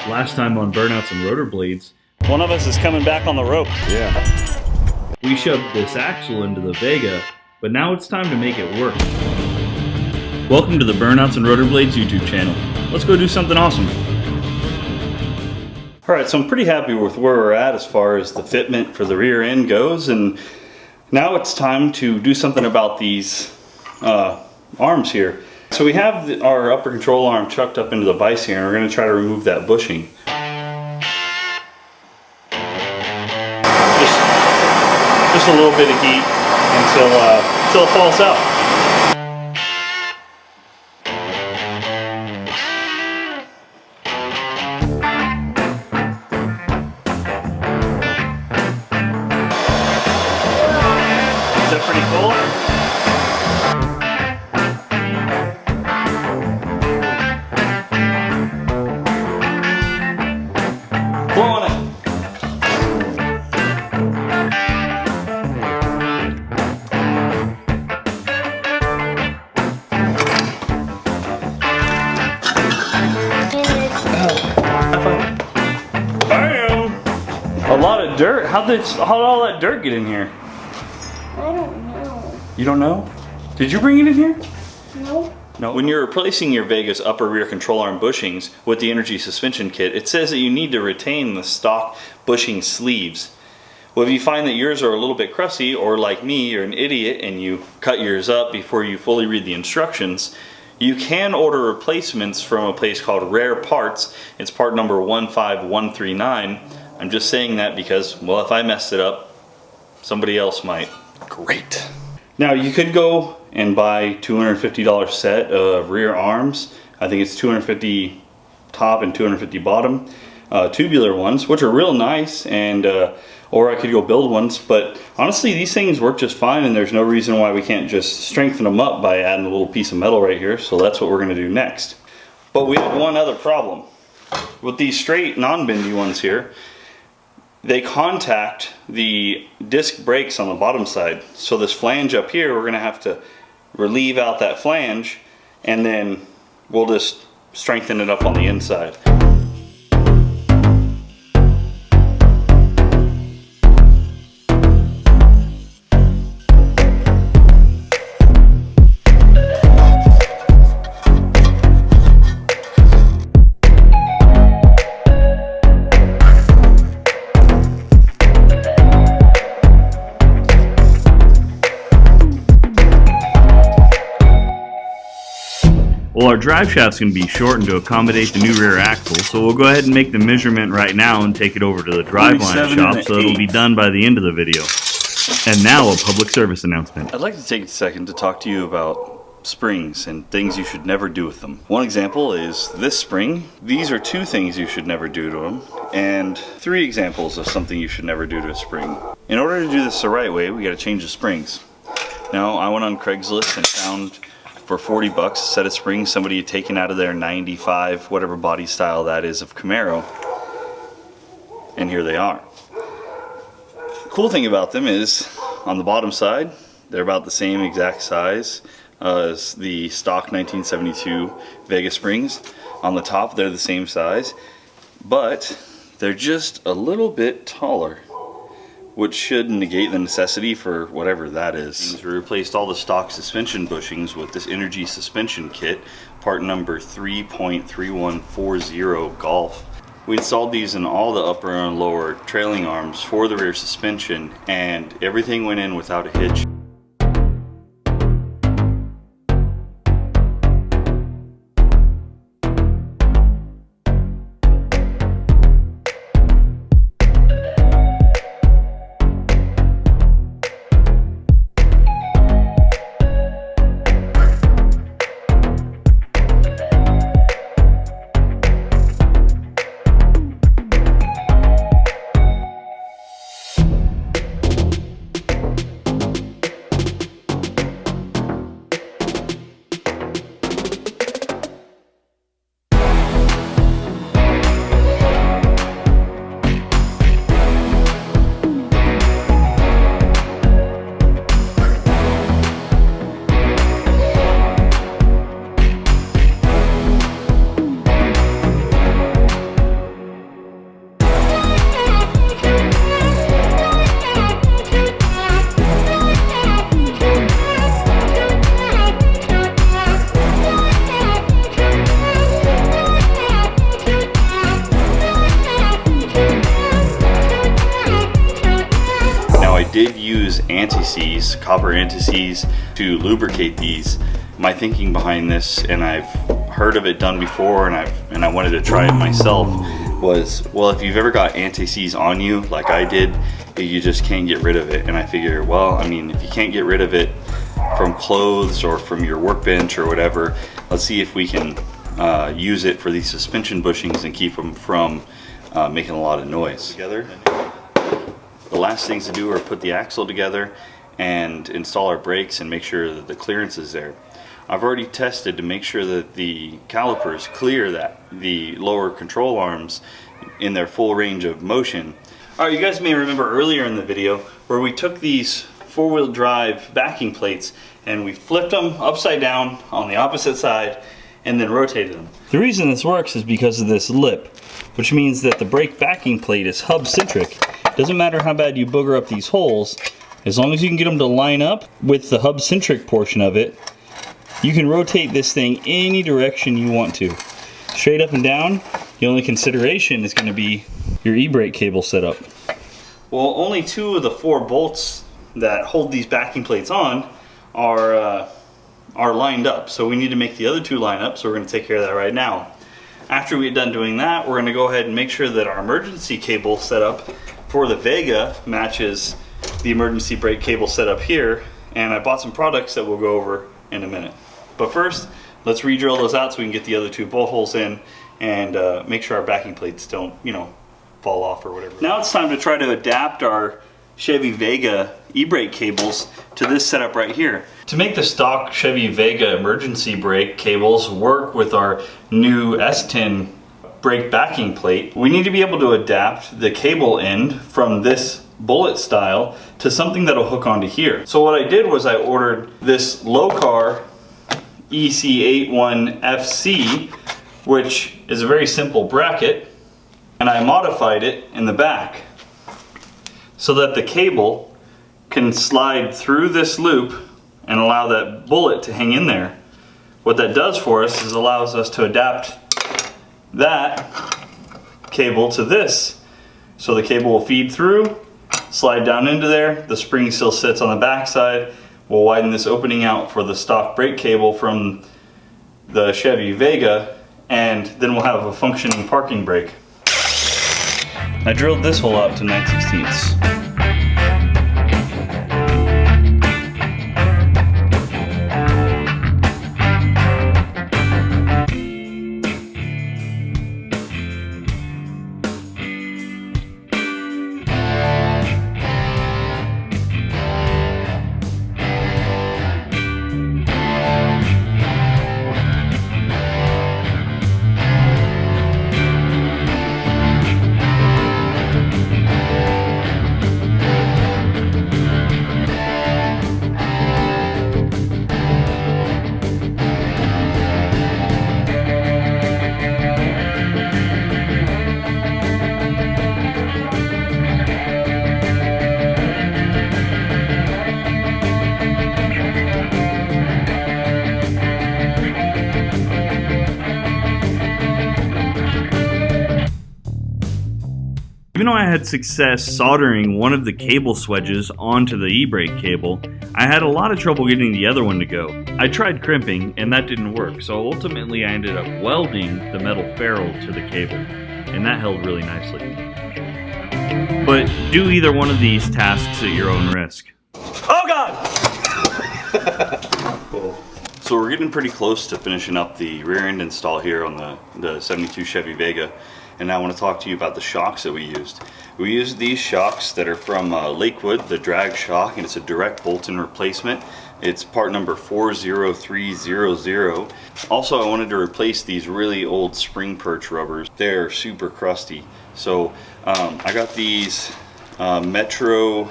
Last time on Burnouts and Rotor Blades, one of us is coming back on the rope. Yeah. we shoved this axle into the Vega, but now it's time to make it work. Welcome to the Burnouts and Rotor Blades YouTube channel. Let's go do something awesome. Alright, so I'm pretty happy with where we're at as far as the fitment for the rear end goes, and now it's time to do something about these arms here. So we have our upper control arm chucked up into the vise here, and we're going to try to remove that bushing. Just a little bit of heat until it falls out. Is that pretty cool? A lot of dirt. How'd all that dirt get in here? I don't know. You don't know? Did you bring it in here? No. No. When you're replacing your Vega's upper rear control arm bushings with the energy suspension kit, it says that you need to retain the stock bushing sleeves. Well, if you find that yours are a little bit crusty, or like me, you're an idiot and you cut yours up before you fully read the instructions, you can order replacements from a place called Rare Parts. It's part number 15139. I'm just saying that because, well, if I messed it up, somebody else might. Great. Now, you could go and buy $250 set of rear arms. I think it's $250 top and $250 bottom. Tubular ones, which are real nice, and or I could go build ones, but honestly these things work just fine, and there's no reason why we can't just strengthen them up by adding a little piece of metal right here. So that's what we're going to do next. But we have one other problem. With these straight non-bendy ones here, they contact the disc brakes on the bottom side. So this flange up here, we're going to have to relieve out that flange, and then we'll just strengthen it up on the inside. Well, our drive shaft's going to be shortened to accommodate the new rear axle, so we'll go ahead and make the measurement right now and take it over to the driveline shop so it'll be done by the end of the video. And now a public service announcement. I'd like to take a second to talk to you about springs and things you should never do with them. One example is this spring. These are two things you should never do to them, and three examples of something you should never do to a spring. In order to do this the right way, we got to change the springs. Now, I went on Craigslist and found for 40 bucks a set of springs somebody had taken out of their 95, whatever body style that is, of Camaro. And here they are. The cool thing about them is, on the bottom side, they're about the same exact size as the stock 1972 Vega springs. On the top, they're the same size, but they're just a little bit taller, which should negate the necessity for whatever that is. We replaced all the stock suspension bushings with this energy suspension kit, part number 3.3140 Golf. We installed these in all the upper and lower trailing arms for the rear suspension, and everything went in without a hitch. did use anti-seize, copper anti-seize, to lubricate these. My thinking behind this, and I've heard of it done before, and I wanted to try it myself, was, well, if you've ever got anti-seize on you, like I did, you just can't get rid of it. And I figure, well, I mean, if you can't get rid of it from clothes or from your workbench or whatever, let's see if we can use it for these suspension bushings and keep them from making a lot of noise. Together. The last things to do are put the axle together and install our brakes and make sure that the clearance is there. I've already tested to make sure that the calipers clear the lower control arms in their full range of motion. Alright, you guys may remember earlier in the video where we took these four-wheel drive backing plates and we flipped them upside down on the opposite side and then rotated them. The reason this works is because of this lip, which means that the brake backing plate is hub centric. Doesn't matter how bad you booger up these holes, as long as you can get them to line up with the hub centric portion of it, you can rotate this thing any direction you want to. Straight up and down, the only consideration is going to be your e-brake cable setup. Well, only 2 of the 4 bolts that hold these backing plates on are lined up, so we need to make the other 2 line up, so we're going to take care of that right now. After we get done doing that, we're going to go ahead and make sure that our emergency cable setup for the Vega matches the emergency brake cable setup here, and I bought some products that we'll go over in a minute. But first, let's re-drill those out so we can get the other 2 bolt holes in and make sure our backing plates don't, you know, fall off or whatever. Now it's time to try to adapt our Chevy Vega e-brake cables to this setup right here. To make the stock Chevy Vega emergency brake cables work with our new S10 brake backing plate, we need to be able to adapt the cable end from this bullet style to something that'll hook onto here. So what I did was I ordered this Locar EC81FC, which is a very simple bracket, and I modified it in the back so that the cable can slide through this loop and allow that bullet to hang in there. What that does for us is allows us to adapt that cable to this. So the cable will feed through, slide down into there, the spring still sits on the back side. We'll widen this opening out for the stock brake cable from the Chevy Vega, and then we'll have a functioning parking brake. I drilled this hole out to 9/16. Even though I had success soldering one of the cable swedges onto the e-brake cable, I had a lot of trouble getting the other one to go. I tried crimping and that didn't work, so ultimately I ended up welding the metal ferrule to the cable, and that held really nicely. But do either one of these tasks at your own risk. Oh God! Cool. So we're getting pretty close to finishing up the rear end install here on the 72 Chevy Vega. And I want to talk to you about the shocks that we used. We used these shocks that are from Lakewood, the drag shock, and it's a direct bolt-in replacement. It's part number 40300. Also, I wanted to replace these really old spring perch rubbers. They're super crusty. So I got these Metro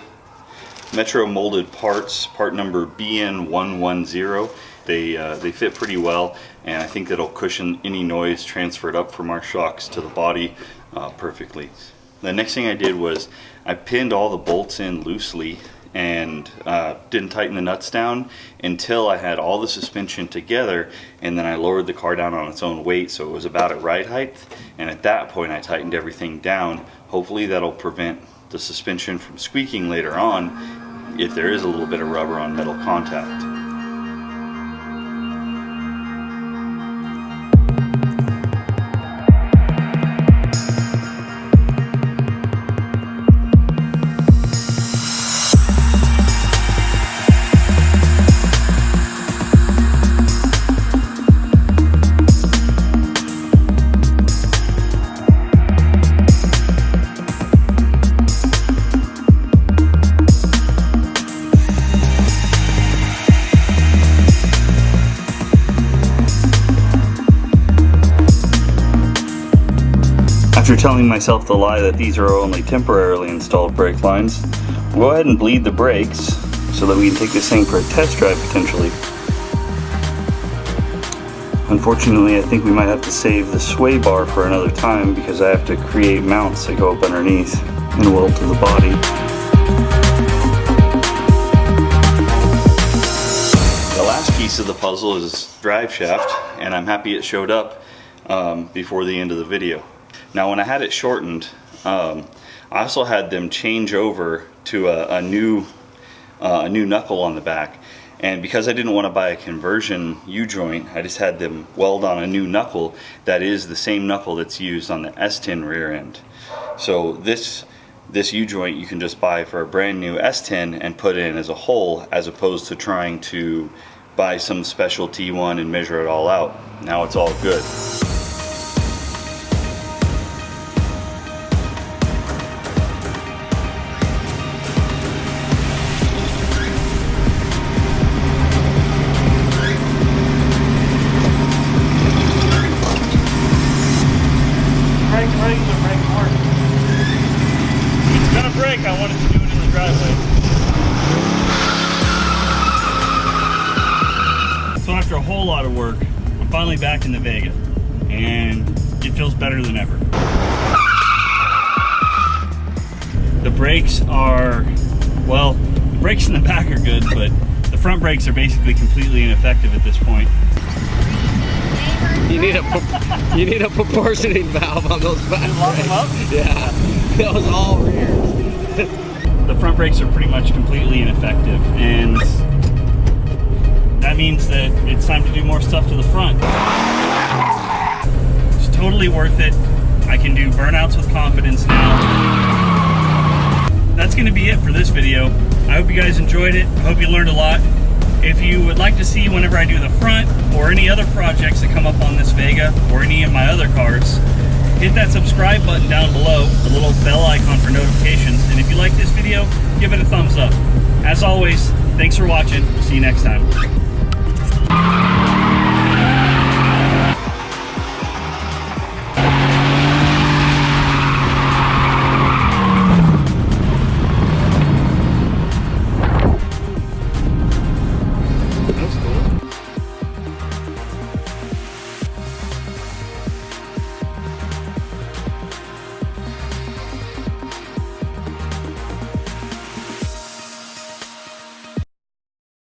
molded parts, part number BN110. They fit pretty well, and I think that'll cushion any noise transferred up from our shocks to the body perfectly. The next thing I did was I pinned all the bolts in loosely and didn't tighten the nuts down until I had all the suspension together, and then I lowered the car down on its own weight so it was about at ride height, and at that point I tightened everything down. Hopefully that'll prevent the suspension from squeaking later on if there is a little bit of rubber on metal contact. After telling myself the lie that these are only temporarily installed brake lines, we'll go ahead and bleed the brakes so that we can take this thing for a test drive potentially. Unfortunately, I think we might have to save the sway bar for another time because I have to create mounts that go up underneath and weld to the body. The last piece of the puzzle is Driveshaft, and I'm happy it showed up before the end of the video. Now when I had it shortened, I also had them change over to a new knuckle on the back, and because I didn't want to buy a conversion U-joint, I just had them weld on a new knuckle that is the same knuckle that's used on the S10 rear end. So this U-joint you can just buy for a brand new S10 and put in as a whole, as opposed to trying to buy some special T1 and measure it all out. Now it's all good. I wanted to do it in the driveway. So after a whole lot of work, I'm finally back in the Vega, and it feels better than ever. The brakes are, well, the brakes in the back are good, but the front brakes are basically completely ineffective at this point. You need a proportioning valve on those back brakes. Yeah, that was all rear. The front brakes are pretty much completely ineffective, and that means that it's time to do more stuff to the front. It's totally worth it. I can do burnouts with confidence now. That's going to be it for this video. I hope you guys enjoyed it. I hope you learned a lot. If you would like to see whenever I do the front or any other projects that come up on this Vega or any of my other cars, hit that subscribe button down below, the little bell icon for notifications, and if you like this video, give it a thumbs up. As always, thanks for watching. See you next time.